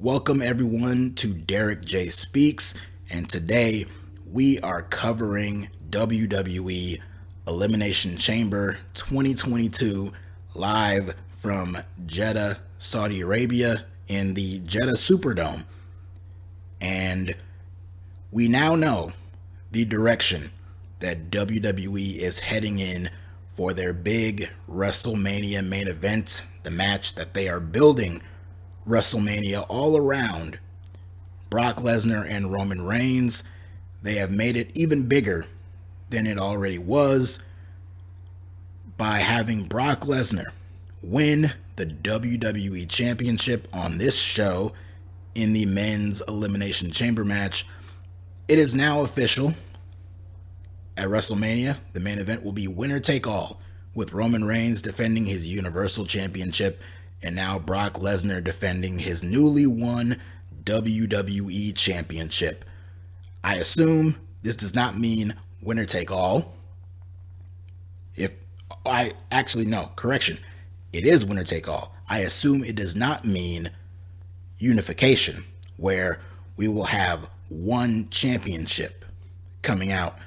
Welcome everyone to DerekJ Speaks, and today we are covering WWE Elimination Chamber 2022 live from Jeddah, Saudi Arabia in the Jeddah Superdome. And we now know the direction that WWE is heading in for their big WrestleMania main event, the match that they are building WrestleMania all around. Brock Lesnar and Roman Reigns. They have made it even bigger than it already was by having Brock Lesnar win the WWE Championship on this show in the men's Elimination Chamber match. It is now official. At WrestleMania, the main event will be winner take all, with Roman Reigns defending his Universal Championship and now Brock Lesnar defending his newly won WWE Championship. I assume this does not mean winner take all. It is winner take all. I assume it does not mean unification, where we will have one championship coming out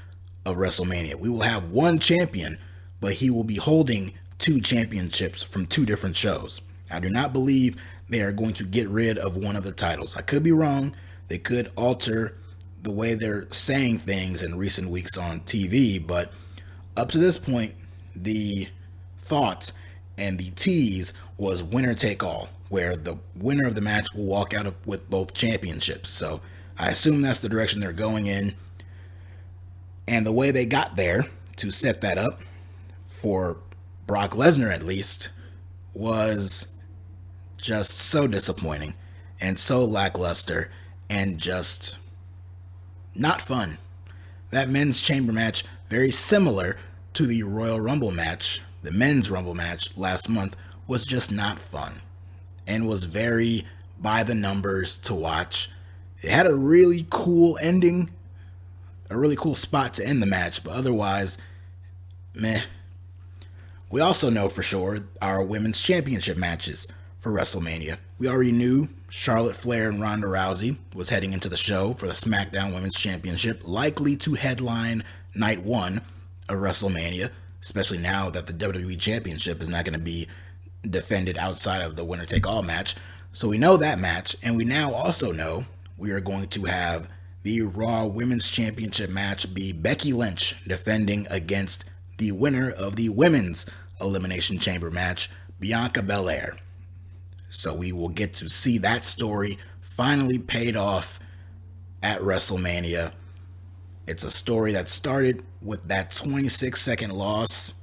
of WrestleMania. We will have one champion, but he will be holding two championships from two different shows. I do not believe they are going to get rid of one of the titles. I could be wrong. They could alter the way they're saying things in recent weeks on TV, but up to this point, the thought and the tease was winner take all, where the winner of the match will walk out with both championships. So I assume that's the direction they're going in. And the way they got there to set that up, for Brock Lesnar at least, was just so disappointing and so lackluster and just not fun. That men's chamber match, very similar to the Royal Rumble match, the men's Rumble match last month, was just not fun and was very by the numbers to watch. It had a really cool ending, a really cool spot to end the match, but otherwise, meh. We also know for sure our women's championship matches for WrestleMania. We already knew Charlotte Flair and Ronda Rousey was heading into the show for the SmackDown Women's Championship, likely to headline night one of WrestleMania, especially now that the WWE Championship is not going to be defended outside of the winner-take-all match. So we know that match, and we now also know we are going to have the Raw Women's Championship match be Becky Lynch defending against the winner of the Women's Elimination Chamber match, Bianca Belair. So we will get to see that story finally paid off at WrestleMania. It's a story that started with that 26-second loss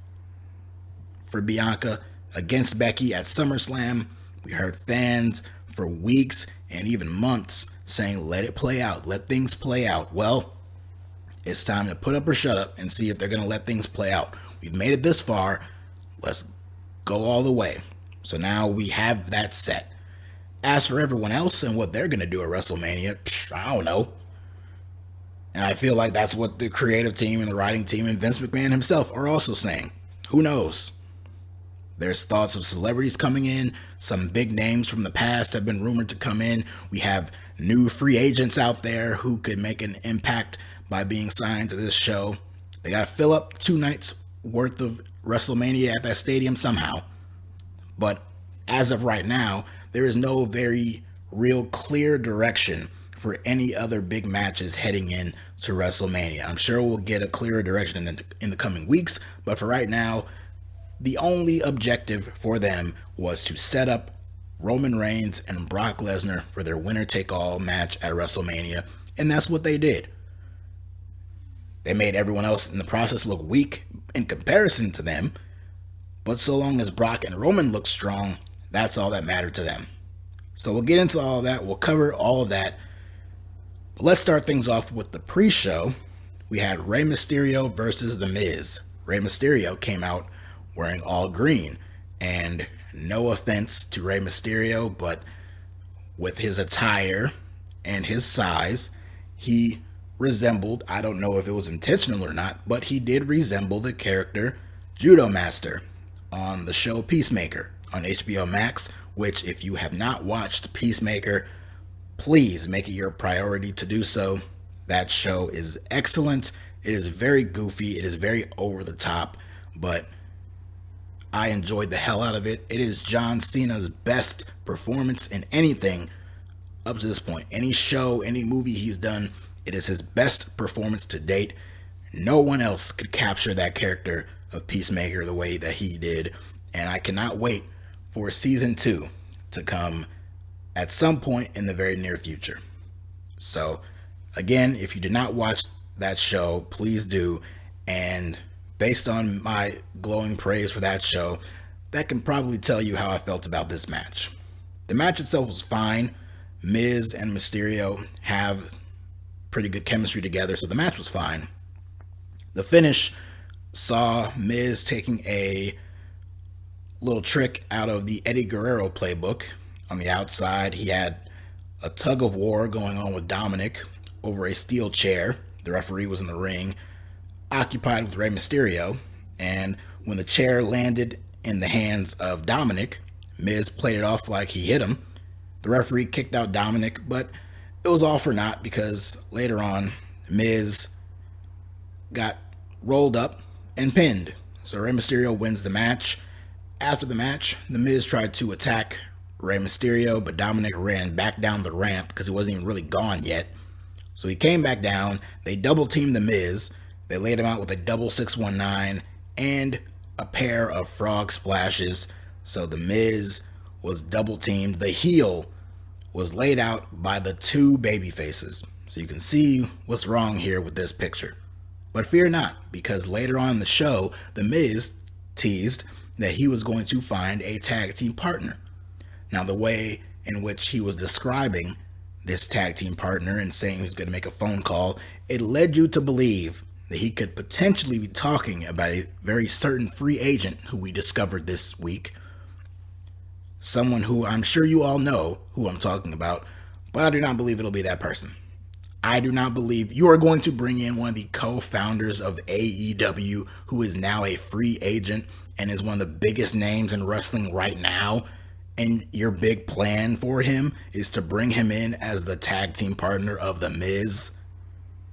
for Bianca against Becky at SummerSlam. We heard fans for weeks and even months saying, let it play out, let things play out. Well, it's time to put up or shut up and see if they're going to let things play out. We've made it this far. Let's go all the way. So now we have that set. As for everyone else and what they're going to do at WrestleMania, I don't know. And I feel like that's what the creative team and the writing team and Vince McMahon himself are also saying. Who knows? There's thoughts of celebrities coming in. Some big names from the past have been rumored to come in. We have new free agents out there who could make an impact by being signed to this show. They got to fill up 2 nights worth of WrestleMania at that stadium somehow. But as of right now, there is no very real clear direction for any other big matches heading in to WrestleMania. I'm sure we'll get a clearer direction in the coming weeks, but for right now, the only objective for them was to set up Roman Reigns and Brock Lesnar for their winner-take-all match at WrestleMania, and that's what they did. They made everyone else in the process look weak in comparison to them, but so long as Brock and Roman look strong, that's all that mattered to them. So we'll get into all of that. We'll cover all of that. But let's start things off with the pre-show. We had Rey Mysterio versus The Miz. Rey Mysterio came out wearing all green. And no offense to Rey Mysterio, but with his attire and his size, he resembled, I don't know if it was intentional or not, but he did resemble the character Judo Master on the show Peacemaker on HBO Max, which if you have not watched Peacemaker, please make it your priority to do so. That show is excellent. It is very goofy. It is very over the top, but I enjoyed the hell out of it. It is John Cena's best performance in anything up to this point. Any show, any movie he's done, it is his best performance to date. No one else could capture that character of Peacemaker the way that he did, and I cannot wait for season 2 to come at some point in the very near future. So, again, if you did not watch that show, please do, and based on my glowing praise for that show, that can probably tell you how I felt about this match. The match itself was fine. Miz and Mysterio have pretty good chemistry together, so the match was fine. The finish saw Miz taking a little trick out of the Eddie Guerrero playbook. On the outside, he had a tug of war going on with Dominik over a steel chair. The referee was in the ring, occupied with Rey Mysterio, and when the chair landed in the hands of Dominik, Miz played it off like he hit him. The referee kicked out Dominik, but it was all for naught because later on, Miz got rolled up and pinned. So Rey Mysterio wins the match. After the match, The Miz tried to attack Rey Mysterio, but Dominik ran back down the ramp because he wasn't even really gone yet. So he came back down. They double teamed The Miz. They laid him out with a double 619 and a pair of frog splashes. So The Miz was double teamed. The heel was laid out by the two baby faces. So you can see what's wrong here with this picture. But fear not, because later on in the show, The Miz teased that he was going to find a tag team partner. Now, the way in which he was describing this tag team partner and saying he was going to make a phone call, it led you to believe that he could potentially be talking about a very certain free agent who we discovered this week. Someone who I'm sure you all know who I'm talking about, but I do not believe it'll be that person. I do not believe you are going to bring in one of the co-founders of AEW, who is now a free agent and is one of the biggest names in wrestling right now, and your big plan for him is to bring him in as the tag team partner of The Miz?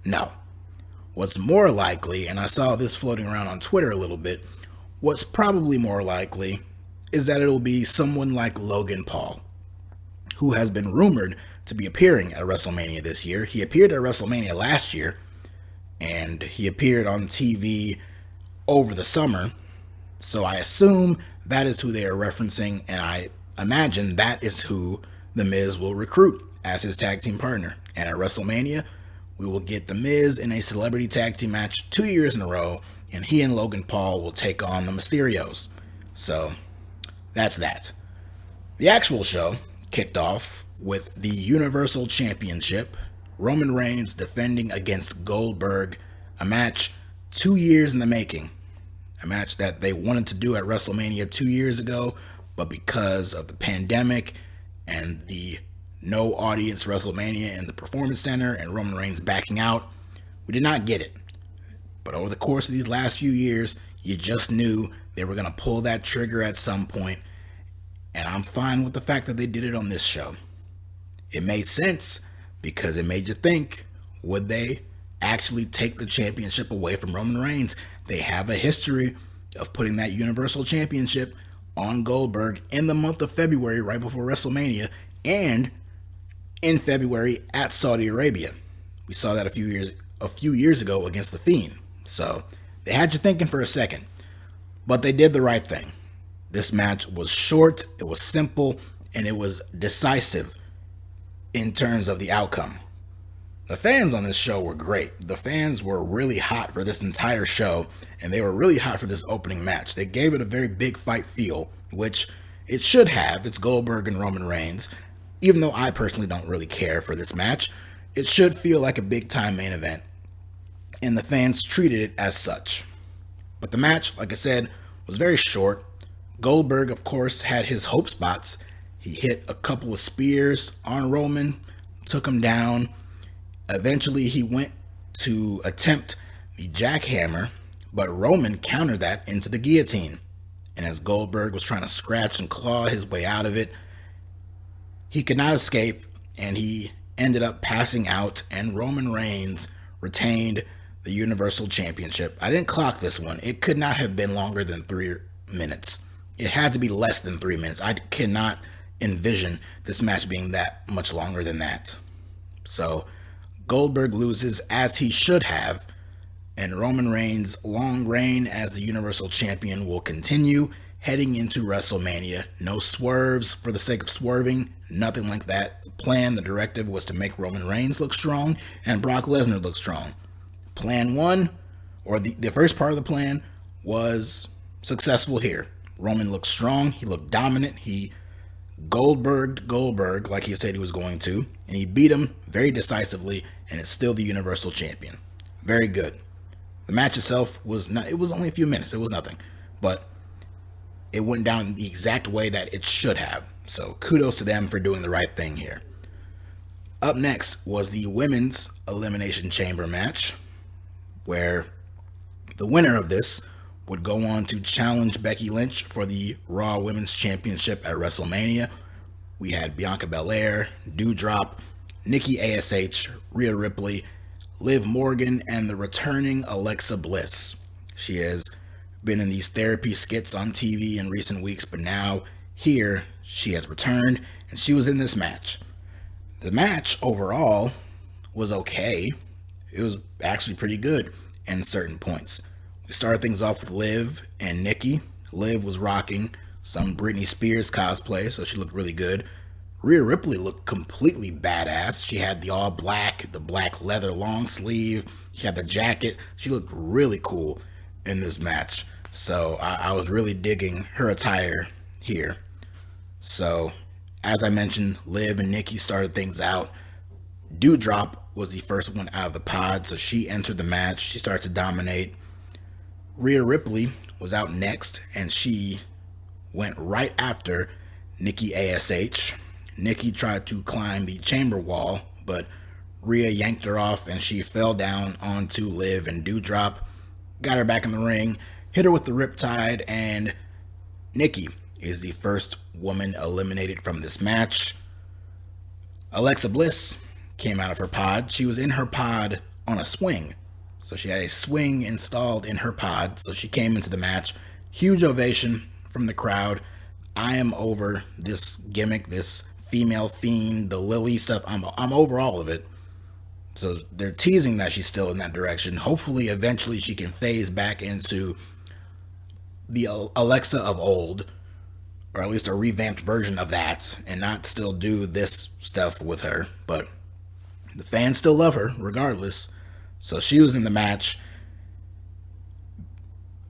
No. What's more likely, and I saw this floating around on Twitter a little bit, what's probably more likely is that it'll be someone like Logan Paul, who has been rumored to be appearing at WrestleMania this year. He appeared at WrestleMania last year, and he appeared on TV over the summer. So I assume that is who they are referencing, and I imagine that is who The Miz will recruit as his tag team partner. And at WrestleMania, we will get The Miz in a celebrity tag team match 2 years in a row, and he and Logan Paul will take on the Mysterios. So that's that. The actual show kicked off with the Universal Championship, Roman Reigns defending against Goldberg, a match 2 years in the making. A match that they wanted to do at WrestleMania 2 years ago, but because of the pandemic and the no audience WrestleMania in the Performance Center and Roman Reigns backing out, we did not get it. But over the course of these last few years, you just knew they were going to pull that trigger at some point, and I'm fine with the fact that they did it on this show. It made sense because it made you think, would they actually take the championship away from Roman Reigns? They have a history of putting that Universal Championship on Goldberg in the month of February, right before WrestleMania, and in February at Saudi Arabia. We saw that a few years ago against The Fiend. So they had you thinking for a second, but they did the right thing. This match was short, it was simple, and it was decisive in terms of the outcome. The fans on this show were great. The fans were really hot for this entire show, and they were really hot for this opening match. They gave it a very big fight feel, which it should have. It's Goldberg and Roman Reigns. Even though I personally don't really care for this match, it should feel like a big-time main event, and the fans treated it as such. But the match, like I said, was very short. Goldberg, of course, had his hope spots. He hit a couple of spears on Roman, took him down. Eventually, he went to attempt the jackhammer, but Roman countered that into the guillotine. And as Goldberg was trying to scratch and claw his way out of it, he could not escape, and he ended up passing out, and Roman Reigns retained the Universal Championship. I didn't clock this one. It could not have been longer than 3 minutes. It had to be less than 3 minutes. I cannot envision this match being that much longer than that. So Goldberg loses, as he should have, and Roman Reigns' long reign as the Universal Champion will continue heading into WrestleMania. No swerves for the sake of swerving, nothing like that. The plan, the directive was to make Roman Reigns look strong and Brock Lesnar look strong. Plan 1, or the first part of the plan, was successful here. Roman looked strong, he looked dominant, he Goldberg like he said he was going to, and he beat him very decisively, and it's still the Universal Champion. Very good. The match itself was not, it was only a few minutes, it was nothing, but it went down the exact way that it should have. So kudos to them for doing the right thing here. Up next was the Women's Elimination Chamber match, where the winner of this would go on to challenge Becky Lynch for the Raw Women's Championship at WrestleMania. We had Bianca Belair, Doudrop, Nikki ASH, Rhea Ripley, Liv Morgan, and the returning Alexa Bliss. She has been in these therapy skits on TV in recent weeks, but now here she has returned, and she was in this match. The match overall was okay. It was actually pretty good in certain points. We started things off with Liv and Nikki. Liv was rocking some Britney Spears cosplay, so she looked really good. Rhea Ripley looked completely badass. She had the all black, the black leather long sleeve. She had the jacket. She looked really cool in this match. So I was really digging her attire here. So as I mentioned, Liv and Nikki started things out. Doudrop was the first one out of the pod, so she entered the match. She started to dominate. Rhea Ripley was out next, and she went right after Nikki ASH. Nikki tried to climb the chamber wall, but Rhea yanked her off, and she fell down onto Liv and Doudrop. Got her back in the ring, hit her with the riptide, and Nikki is the first woman eliminated from this match. Alexa Bliss came out of her pod. She was in her pod on a swing. So she had a swing installed in her pod. So she came into the match. Huge ovation from the crowd. I am over this gimmick, this female fiend, the Lily stuff. I'm over all of it. So they're teasing that she's still in that direction. Hopefully, eventually she can phase back into the Alexa of old, or at least a revamped version of that, and not still do this stuff with her. But the fans still love her regardless. So she was in the match.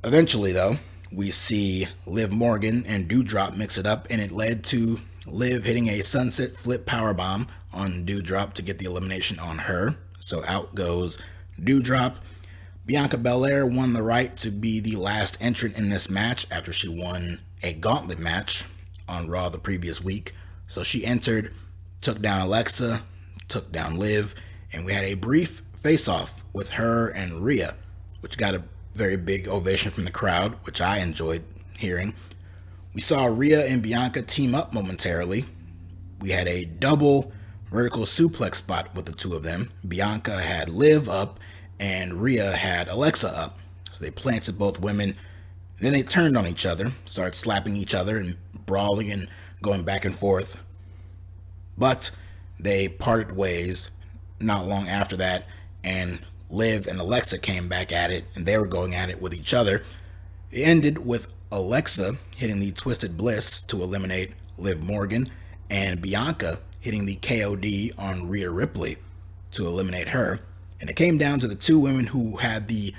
Eventually, though, we see Liv Morgan and Doudrop mix it up, and it led to Liv hitting a sunset flip powerbomb on Doudrop to get the elimination on her. So out goes Doudrop. Bianca Belair won the right to be the last entrant in this match after she won a gauntlet match on Raw the previous week. So she entered, took down Alexa, took down Liv, and we had a brief face-off with her and Rhea, which got a very big ovation from the crowd, which I enjoyed hearing. We saw Rhea and Bianca team up momentarily. We had a double vertical suplex spot with the two of them. Bianca had Liv up, and Rhea had Alexa up. So they planted both women. Then they turned on each other, started slapping each other and brawling and going back and forth. But they parted ways not long after that, and Liv and Alexa came back at it, and they were going at it with each other. It ended with Alexa hitting the Twisted Bliss to eliminate Liv Morgan, and Bianca hitting the KOD on Rhea Ripley to eliminate her. And it came down to the two women who had the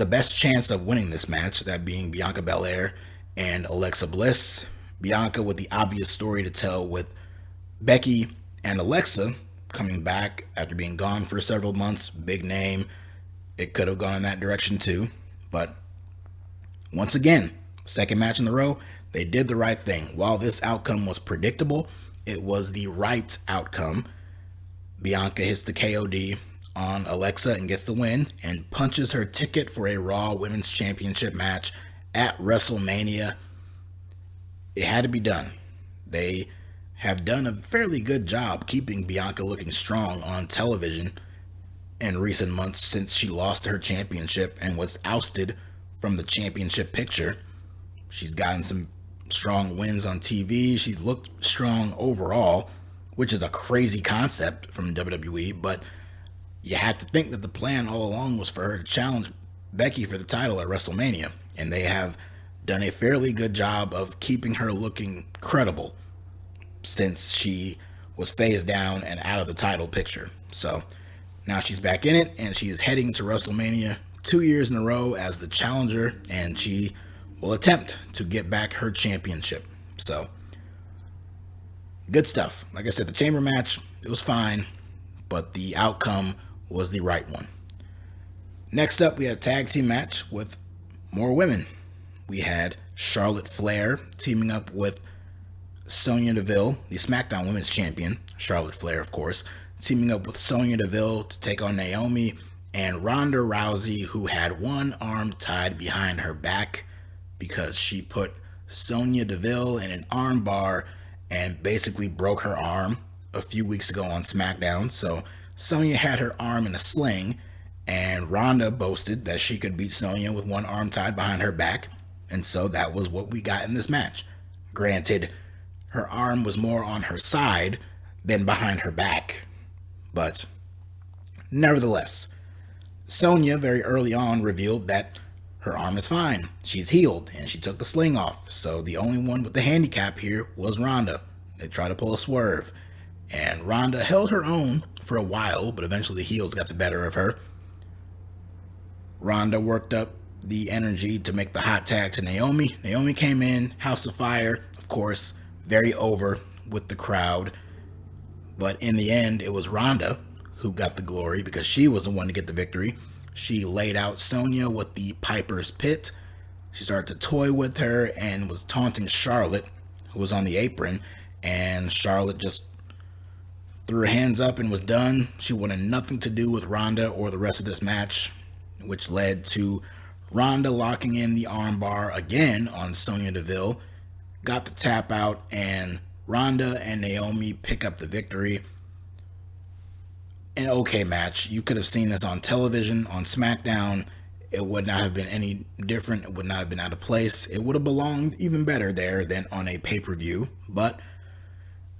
best chance of winning this match, that being Bianca Belair and Alexa Bliss. Bianca with the obvious story to tell with Becky and Alexa coming back after being gone for several months. Big name. It could have gone in that direction too. But once again, second match in a row, they did the right thing. While this outcome was predictable, it was the right outcome. Bianca hits the KOD on Alexa and gets the win, and punches her ticket for a Raw Women's Championship match at WrestleMania. It had to be done. They have done a fairly good job keeping Bianca looking strong on television in recent months since she lost her championship and was ousted from the championship picture. She's gotten some strong wins on TV. She's looked strong overall, which is a crazy concept from WWE, but you have to think that the plan all along was for her to challenge Becky for the title at WrestleMania, and they have done a fairly good job of keeping her looking credible since she was phased down and out of the title picture. So now she's back in it, and she is heading to WrestleMania 2 years in a row as the challenger, and she will attempt to get back her championship. So good stuff. Like I said, the chamber match, it was fine, but the outcome was the right one. Next up, we had a tag team match with more women. We had Charlotte Flair teaming up with Sonya Deville, the SmackDown Women's Champion, Charlotte Flair, of course, teaming up with Sonya Deville to take on Naomi and Ronda Rousey, who had one arm tied behind her back because she put Sonya Deville in an arm bar and basically broke her arm a few weeks ago on SmackDown. So Sonya had her arm in a sling, and Ronda boasted that she could beat Sonya with one arm tied behind her back, and so that was what we got in this match. Granted, her arm was more on her side than behind her back, but nevertheless, Sonya very early on revealed that her arm is fine. She's healed, and she took the sling off. So the only one with the handicap here was Ronda. They tried to pull a swerve, and Ronda held her own for a while, but eventually the heels got the better of her. Ronda worked up the energy to make the hot tag to Naomi. Naomi came in, House of Fire, of course, very over with the crowd. But in the end, it was Ronda who got the glory because she was the one to get the victory. She laid out Sonya with the Piper's Pit. She started to toy with her and was taunting Charlotte, who was on the apron. And Charlotte just threw her hands up and was done. She wanted nothing to do with Ronda or the rest of this match, which led to Ronda locking in the armbar again on Sonya Deville. Got the tap out, and Ronda and Naomi pick up the victory. An okay match. You could have seen this on television, on SmackDown. It would not have been any different. It would not have been out of place. It would have belonged even better there than on a pay-per-view. But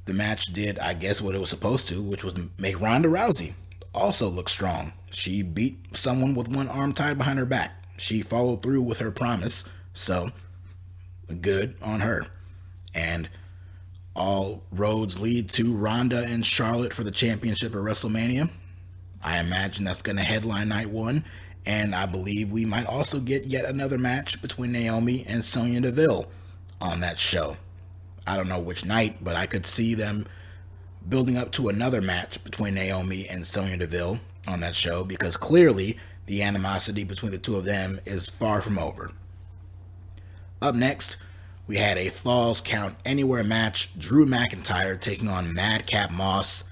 the match did, I guess, what it was supposed to, which was make Ronda Rousey also look strong. She beat someone with one arm tied behind her back. She followed through with her promise. So, good on her. And all roads lead to Ronda and Charlotte for the championship at WrestleMania. I imagine that's going to headline night one. And I believe we might also get yet another match between Naomi and Sonya Deville on that show. I don't know which night, but I could see them building up to another match between Naomi and Sonya Deville on that show, because clearly the animosity between the two of them is far from over. Up next, we had a Falls Count Anywhere match. Drew McIntyre taking on Madcap Moss.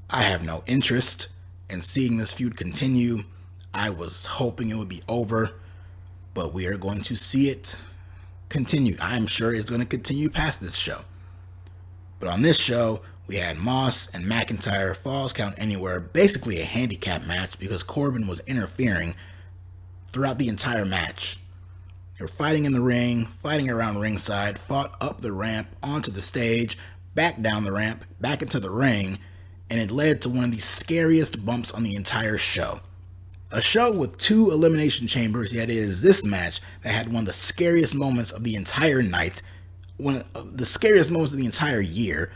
I have no interest in seeing this feud continue. I was hoping it would be over, but we are going to see it continue. I'm sure it's going to continue past this show. But on this show, we had Moss and McIntyre, Falls Count Anywhere, basically a handicap match because Corbin was interfering throughout the entire match. They were fighting in the ring, fighting around ringside, fought up the ramp, onto the stage, back down the ramp, back into the ring, and it led to one of the scariest bumps on the entire show. A show with 2 Elimination Chambers, yet it is this match that had one of the scariest moments of the entire night, one of the scariest moments of the entire year.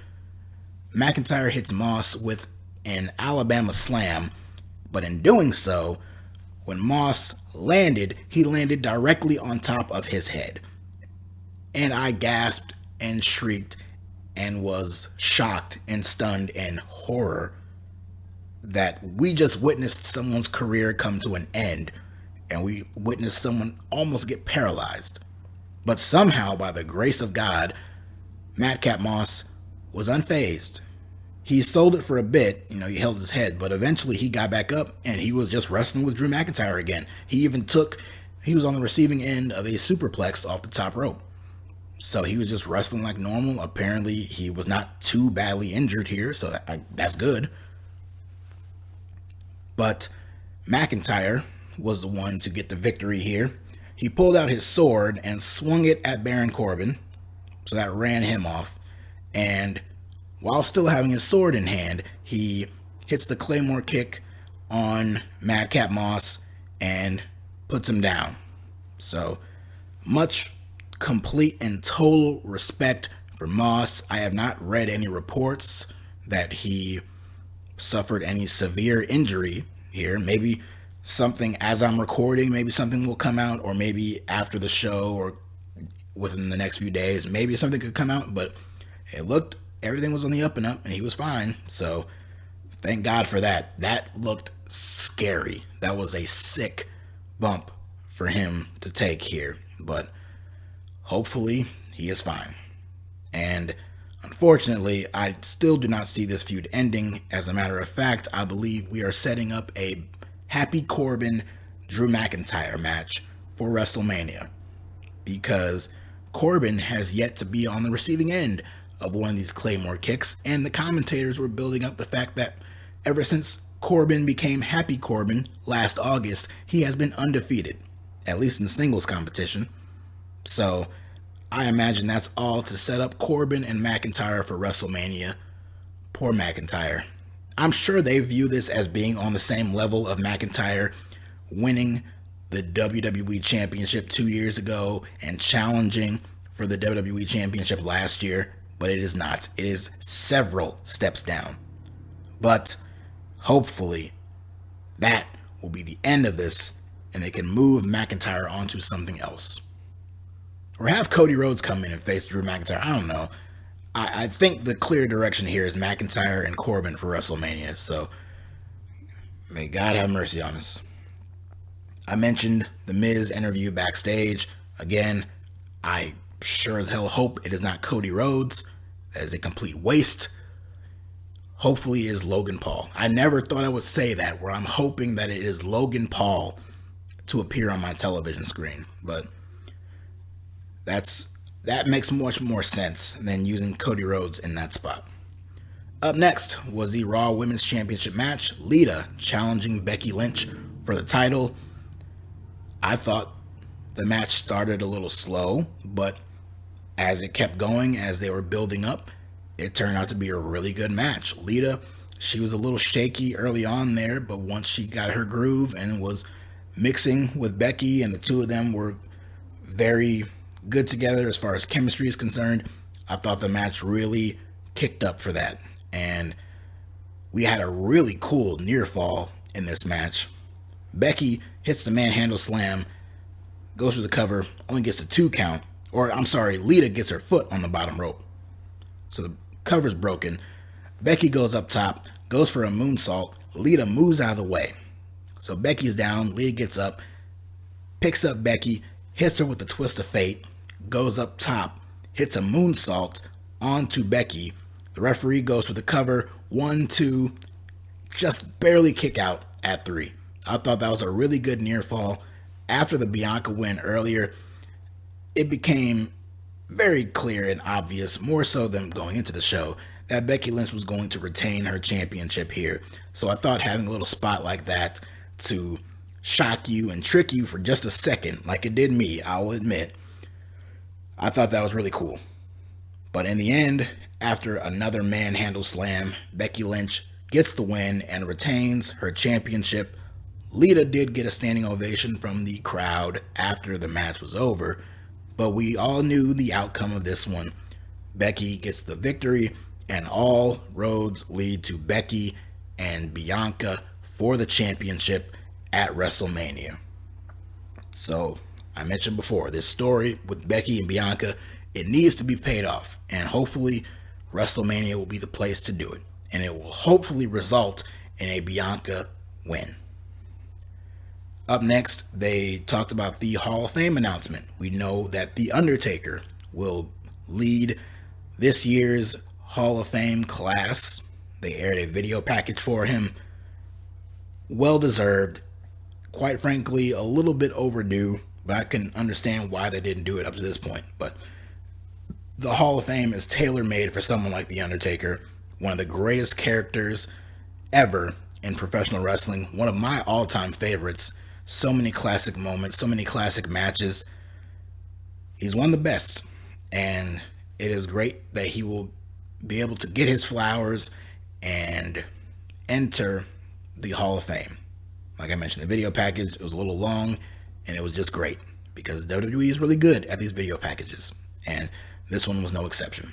McIntyre hits Moss with an Alabama Slam, but in doing so, when Moss landed, he landed directly on top of his head. And I gasped and shrieked and was shocked and stunned in horror that we just witnessed someone's career come to an end, and we witnessed someone almost get paralyzed. But somehow, by the grace of God, Madcap Moss was unfazed. He sold it for a bit, he held his head, but eventually he got back up and he was just wrestling with Drew McIntyre again. He was on the receiving end of a superplex off the top rope. So he was just wrestling like normal. Apparently, he was not too badly injured here, so that's good. But McIntyre was the one to get the victory here. He pulled out his sword and swung it at Baron Corbin, so that ran him off. And while still having his sword in hand, he hits the Claymore kick on Madcap Moss and puts him down. So much complete and total respect for Moss. I have not read any reports that he suffered any severe injury here. Maybe something as I'm recording, maybe something will come out, or maybe after the show or within the next few days, maybe something could come out, but everything was on the up and up and he was fine. So thank God for that. That looked scary. That was a sick bump for him to take here, but hopefully he is fine. And unfortunately, I still do not see this feud ending. As a matter of fact, I believe we are setting up a Happy Corbin Drew McIntyre match for WrestleMania, because Corbin has yet to be on the receiving end of one of these Claymore kicks, and the commentators were building up the fact that ever since Corbin became Happy Corbin last August, he has been undefeated, at least in singles competition. So I imagine that's all to set up Corbin and McIntyre for WrestleMania. Poor McIntyre. I'm sure they view this as being on the same level of McIntyre winning the WWE Championship 2 years ago and challenging for the WWE Championship last year, but it is not. It is several steps down. But hopefully that will be the end of this and they can move McIntyre onto something else. Or have Cody Rhodes come in and face Drew McIntyre. I don't know. I think the clear direction here is McIntyre and Corbin for WrestleMania. So may God have mercy on us. I mentioned the Miz interview backstage. Again, I sure as hell hope it is not Cody Rhodes. That is a complete waste. Hopefully it is Logan Paul. I never thought I would say that, where I'm hoping that it is Logan Paul to appear on my television screen. But that makes much more sense than using Cody Rhodes in that spot. Up next was the Raw Women's Championship match. Leta challenging Becky Lynch for the title. I thought the match started a little slow, but as it kept going, as they were building up, it turned out to be a really good match. Leta, she was a little shaky early on there, but once she got her groove and was mixing with Becky, and the two of them were very good together as far as chemistry is concerned, I thought the match really kicked up for that. And we had a really cool near fall in this match. Becky hits the manhandle slam, goes for the cover, only gets a 2 count. Or, I'm sorry, Leta gets her foot on the bottom rope. So the cover's broken. Becky goes up top, goes for a moonsault. Leta moves out of the way. So Becky's down, Leta gets up, picks up Becky, hits her with the twist of fate, goes up top, hits a moonsault onto Becky. The referee goes for the cover, 1, 2, just barely kick out at 3. I thought that was a really good near fall. After the Bianca win earlier, it became very clear and obvious, more so than going into the show, that Becky Lynch was going to retain her championship here. So I thought having a little spot like that to shock you and trick you for just a second, like it did me, I will admit, I thought that was really cool. But in the end, after another manhandle slam, Becky Lynch gets the win and retains her championship. Leta did get a standing ovation from the crowd after the match was over, but we all knew the outcome of this one. Becky gets the victory, and all roads lead to Becky and Bianca for the championship at WrestleMania. So, I mentioned before, this story with Becky and Bianca, it needs to be paid off, and hopefully WrestleMania will be the place to do it, and it will hopefully result in a Bianca win. Up next, they talked about the Hall of Fame announcement. We know that The Undertaker will lead this year's Hall of Fame class. They aired a video package for him. Well deserved. Quite frankly, a little bit overdue, but I can understand why they didn't do it up to this point. But The Hall of Fame is tailor-made for someone like The Undertaker, one of the greatest characters ever in professional wrestling, one of my all-time favorites. So many classic moments, so many classic matches. He's one of the best, and it is great that he will be able to get his flowers and enter the Hall of Fame. Like I mentioned, the video package, it was a little long, and it was just great because WWE is really good at these video packages, and this one was no exception.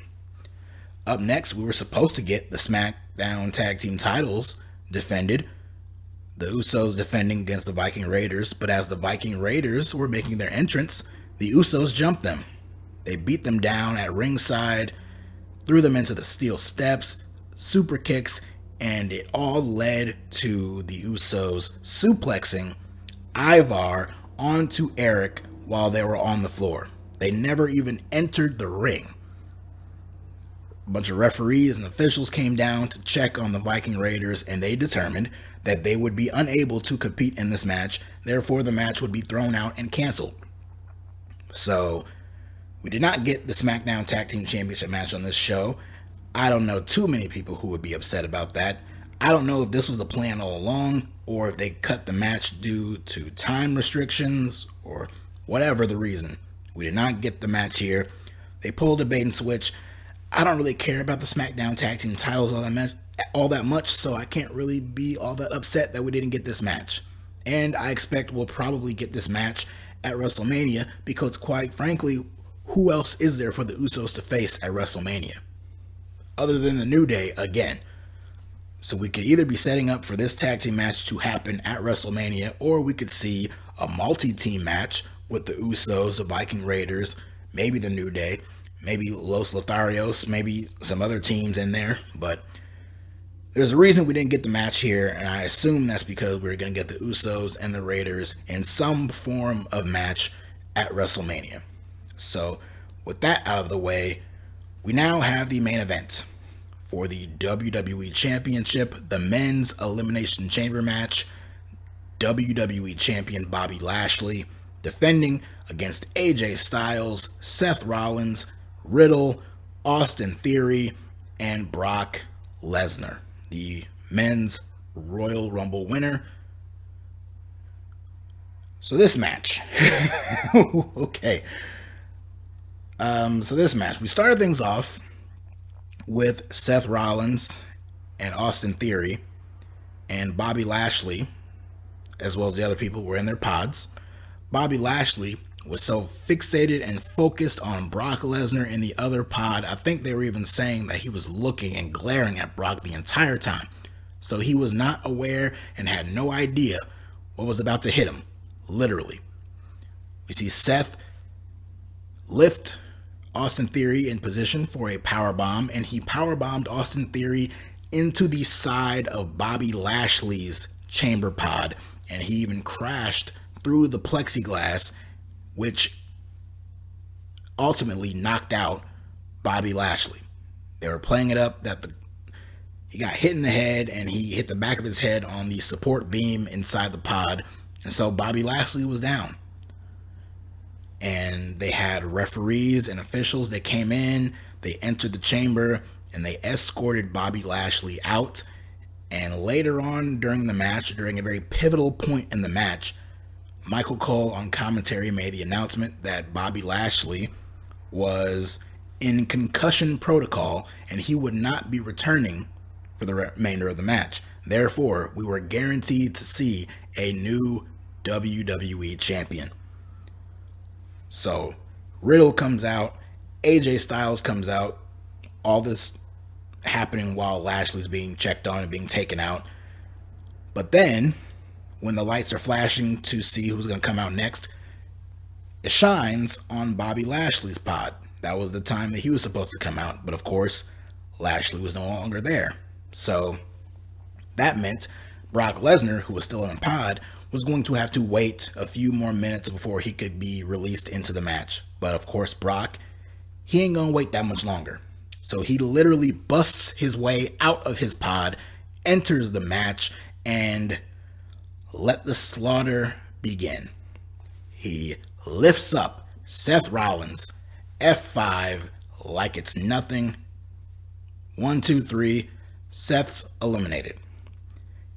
Up next, we were supposed to get the SmackDown Tag Team titles defended. The Usos defending against the Viking Raiders, but as the Viking Raiders were making their entrance, the Usos jumped them. They beat them down at ringside, threw them into the steel steps, super kicks, and it all led to the Usos suplexing Ivar onto Eric while they were on the floor. They never even entered the ring. A bunch of referees and officials came down to check on the Viking Raiders, and they determined that they would be unable to compete in this match. Therefore, the match would be thrown out and canceled. So, we did not get the SmackDown Tag Team Championship match on this show. I don't know too many people who would be upset about that. I don't know if this was the plan all along, or if they cut the match due to time restrictions, or whatever the reason. We did not get the match here. They pulled a bait and switch. I don't really care about the SmackDown Tag Team titles all that much, so I can't really be all that upset that we didn't get this match. And I expect we'll probably get this match at WrestleMania, because quite frankly, who else is there for the Usos to face at WrestleMania? Other than the New Day again. So we could either be setting up for this tag team match to happen at WrestleMania, or we could see a multi-team match with the Usos, the Viking Raiders, maybe the New Day, maybe Los Lotharios, maybe some other teams in there. But there's a reason we didn't get the match here, and I assume that's because we're going to get the Usos and the Raiders in some form of match at WrestleMania. So with that out of the way, we now have the main event for the WWE Championship, the Men's Elimination Chamber match. WWE Champion Bobby Lashley defending against AJ Styles, Seth Rollins, Riddle, Austin Theory, and Brock Lesnar, the Men's Royal Rumble winner. So this match, okay. So this match, we started things off with Seth Rollins and Austin Theory, and Bobby Lashley, as well as the other people, were in their pods. Bobby Lashley was so fixated and focused on Brock Lesnar in the other pod, I think they were even saying that he was looking and glaring at Brock the entire time. So he was not aware and had no idea what was about to hit him, literally. We see Seth lift Austin Theory in position for a powerbomb, and he powerbombed Austin Theory into the side of Bobby Lashley's chamber pod, and he even crashed through the plexiglass, which ultimately knocked out Bobby Lashley. They were playing it up that he got hit in the head, and he hit the back of his head on the support beam inside the pod, and so Bobby Lashley was down. And they had referees and officials that came in, they entered the chamber, and they escorted Bobby Lashley out. And later on during the match, during a very pivotal point in the match, Michael Cole on commentary made the announcement that Bobby Lashley was in concussion protocol and he would not be returning for the remainder of the match. Therefore, we were guaranteed to see a new WWE champion. So, Riddle comes out, AJ Styles comes out, all this happening while Lashley's being checked on and being taken out. But then, when the lights are flashing to see who's going to come out next, it shines on Bobby Lashley's pod. That was the time that he was supposed to come out, but of course, Lashley was no longer there. So, that meant Brock Lesnar, who was still in the pod, was going to have to wait a few more minutes before he could be released into the match. But of course, Brock, he ain't gonna wait that much longer. So he literally busts his way out of his pod, enters the match, and let the slaughter begin. He lifts up Seth Rollins, F5, like it's nothing. 1, 2, 3. Seth's eliminated.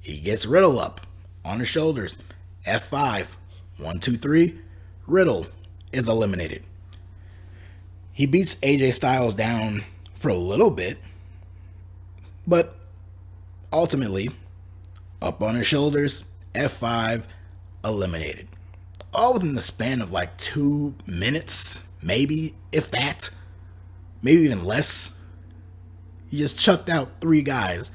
He gets Riddle up on his shoulders. F5. 1, 2, 3. Riddle is eliminated. He beats AJ Styles down for a little bit, but ultimately, up on his shoulders, F5, eliminated. All within the span of like 2 minutes, maybe, if that, maybe even less. He just chucked out 3 guys,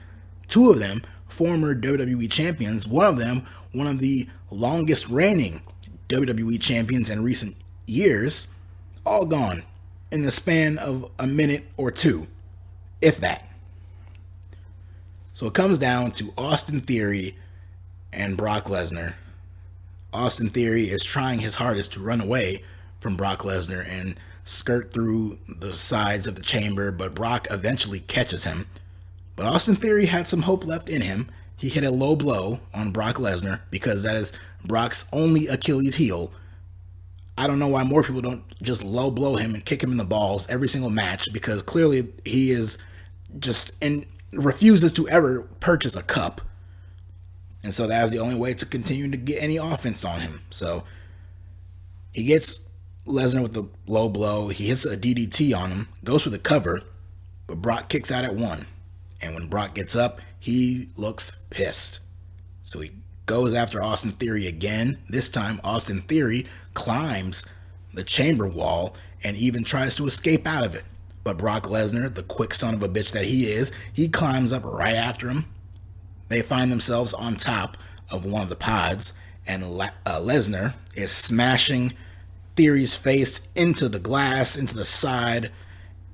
2 of them former WWE champions, one of them one of the longest reigning WWE champions in recent years, all gone in the span of a minute or 2, if that. So it comes down to Austin Theory and Brock Lesnar. Austin Theory is trying his hardest to run away from Brock Lesnar and skirt through the sides of the chamber, but Brock eventually catches him. But Austin Theory had some hope left in him. He hit a low blow on Brock Lesnar because that is Brock's only Achilles heel. I don't know why more people don't just low blow him and kick him in the balls every single match, because clearly he is just refuses to ever purchase a cup. And so that was the only way to continue to get any offense on him. So he gets Lesnar with the low blow. He hits a DDT on him, goes for the cover, but Brock kicks out at 1. And when Brock gets up, he looks pissed. So he goes after Austin Theory again. This time, Austin Theory climbs the chamber wall and even tries to escape out of it. But Brock Lesnar, the quick son of a bitch that he is, he climbs up right after him. They find themselves on top of one of the pods, and Lesnar is smashing Theory's face into the glass, into the side,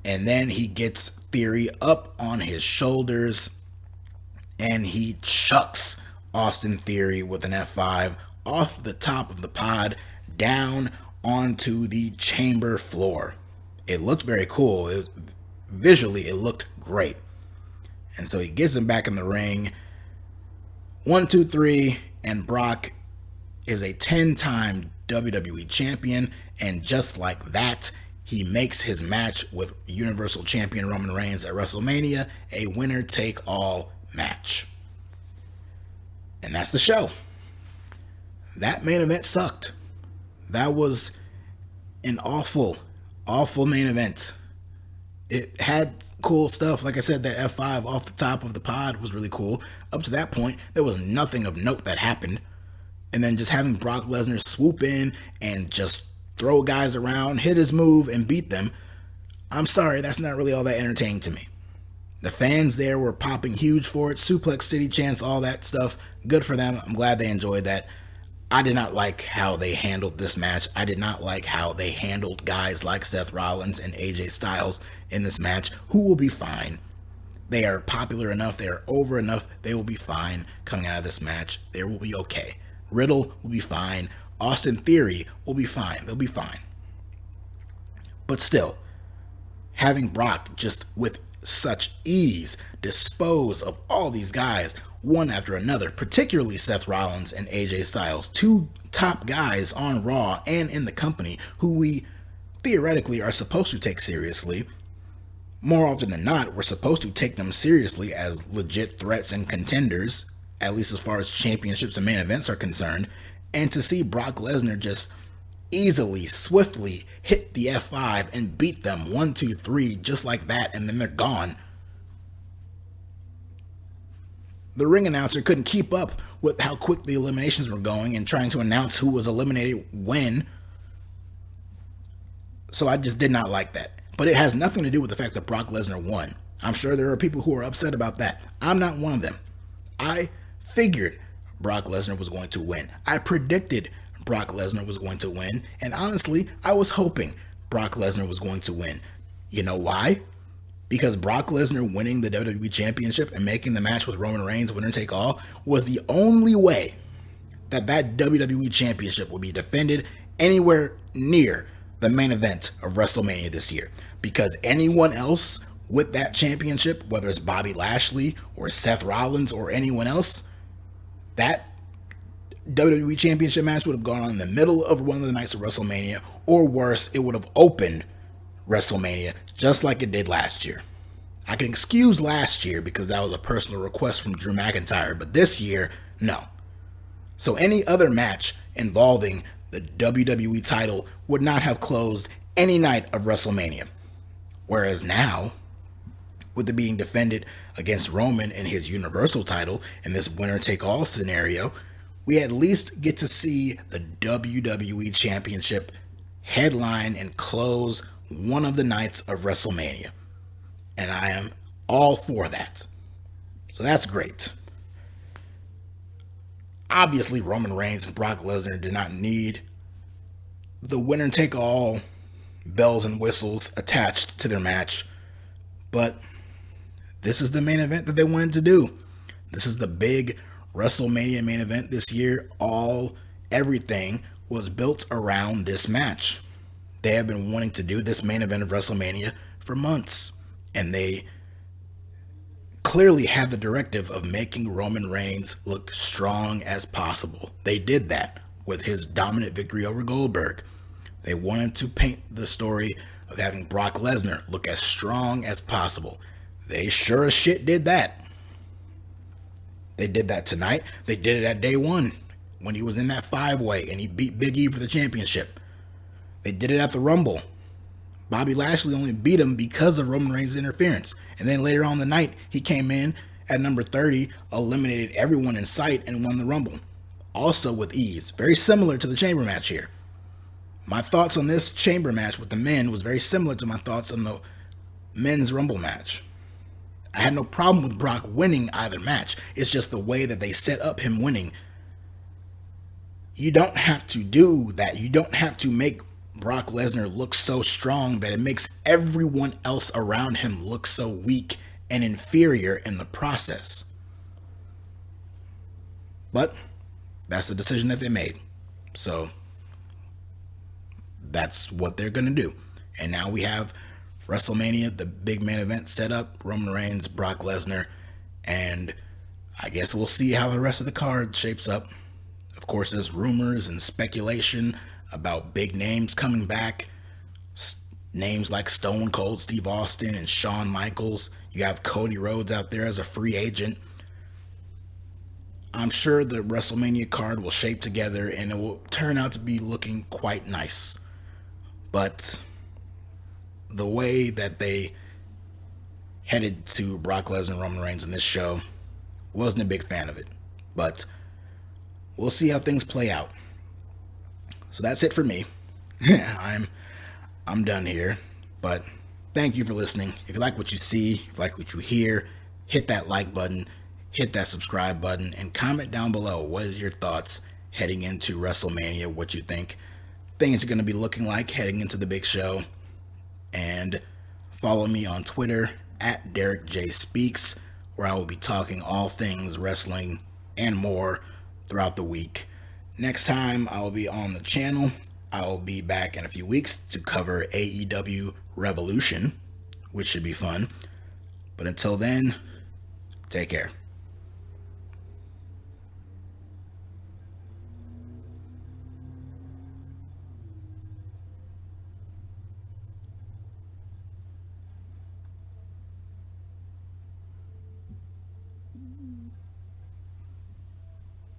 and then he gets Theory up on his shoulders, and he chucks Austin Theory with an F5 off the top of the pod down onto the chamber floor. It looked very cool. Visually, it looked great. And so he gets him back in the ring. 1, 2, 3, and Brock is a 10-time WWE champion, and just like that, he makes his match with Universal Champion Roman Reigns at WrestleMania a winner-take-all match. And that's the show. That main event sucked. That was an awful main event. It had cool stuff. Like I said, that F5 off the top of the pod was really cool. Up to that point, there was nothing of note that happened. And then just having Brock Lesnar swoop in and just throw guys around, hit his move, and beat them, I'm sorry, that's not really all that entertaining to me. The fans there were popping huge for it, Suplex City chants, all that stuff. Good for them. I'm glad they enjoyed that. I did not like how they handled this match. I did not like how they handled guys like Seth Rollins and AJ Styles in this match, who will be fine. They are popular enough. They are over enough. They will be fine coming out of this match. They will be okay. Riddle will be fine. Austin Theory will be fine. They'll be fine. But still, having Brock just with such ease dispose of all these guys one after another, particularly Seth Rollins and AJ Styles, 2 top guys on Raw and in the company who we theoretically are supposed to take seriously. More often than not, we're supposed to take them seriously as legit threats and contenders, at least as far as championships and main events are concerned. And to see Brock Lesnar just easily, swiftly hit the F5 and beat them 1, 2, 3 just like that, and then they're gone. The ring announcer couldn't keep up with how quick the eliminations were going and trying to announce who was eliminated when. So I just did not like that. But it has nothing to do with the fact that Brock Lesnar won. I'm sure there are people who are upset about that. I'm not one of them. I figured Brock Lesnar was going to win. I predicted Brock Lesnar was going to win. And honestly, I was hoping Brock Lesnar was going to win. You know why? Because Brock Lesnar winning the WWE Championship and making the match with Roman Reigns winner take all was the only way that WWE Championship will be defended anywhere near the main event of WrestleMania this year. Because anyone else with that championship, whether it's Bobby Lashley or Seth Rollins or anyone else, that WWE Championship match would have gone on in the middle of one of the nights of WrestleMania, or worse, it would have opened WrestleMania just like it did last year. I can excuse last year because that was a personal request from Drew McIntyre, but this year, no. So any other match involving the WWE title would not have closed any night of WrestleMania. Whereas now, with it being defended against Roman in his Universal title in this winner-take-all scenario, we at least get to see the WWE Championship headline and close one of the nights of WrestleMania. And I am all for that. So that's great. Obviously, Roman Reigns and Brock Lesnar did not need the winner-take-all bells and whistles attached to their match. But this is the main event that they wanted to do. This is the big WrestleMania main event this year. Everything was built around this match. They have been wanting to do this main event of WrestleMania for months. And they clearly had the directive of making Roman Reigns look strong as possible. They did that with his dominant victory over Goldberg. They wanted to paint the story of having Brock Lesnar look as strong as possible. They sure as shit did that. They did that tonight. They did it at day one when he was in that 5-way and he beat Big E for the championship. They did it at the Rumble. Bobby Lashley only beat him because of Roman Reigns' interference. And then later on in the night, he came in at number 30, eliminated everyone in sight, and won the Rumble. Also with ease. Very similar to the Chamber match here. My thoughts on this Chamber match with the men was very similar to my thoughts on the men's Rumble match. I had no problem with Brock winning either match. It's just the way that they set up him winning. You don't have to do that. You don't have to make Brock Lesnar looks so strong that it makes everyone else around him look so weak and inferior in the process. But that's the decision that they made. So that's what they're going to do. And now we have WrestleMania, the big main event set up, Roman Reigns, Brock Lesnar, and I guess we'll see how the rest of the card shapes up. Of course, there's rumors and speculation about big names coming back. Names like Stone Cold Steve Austin and Shawn Michaels. You have Cody Rhodes out there as a free agent. I'm sure the WrestleMania card will shape together and it will turn out to be looking quite nice. But the way that they headed to Brock Lesnar and Roman Reigns in this show, wasn't a big fan of it. But we'll see how things play out. So that's it for me. I'm done here. But thank you for listening. If you like what you see, if you like what you hear, hit that like button, hit that subscribe button, and comment down below what is your thoughts heading into WrestleMania, what you think things are going to be looking like heading into the big show. And follow me on Twitter at DerekJ Speaks, where I will be talking all things wrestling and more throughout the week. Next time I will be on the channel, I will be back in a few weeks to cover AEW Revolution, which should be fun. But until then, take care.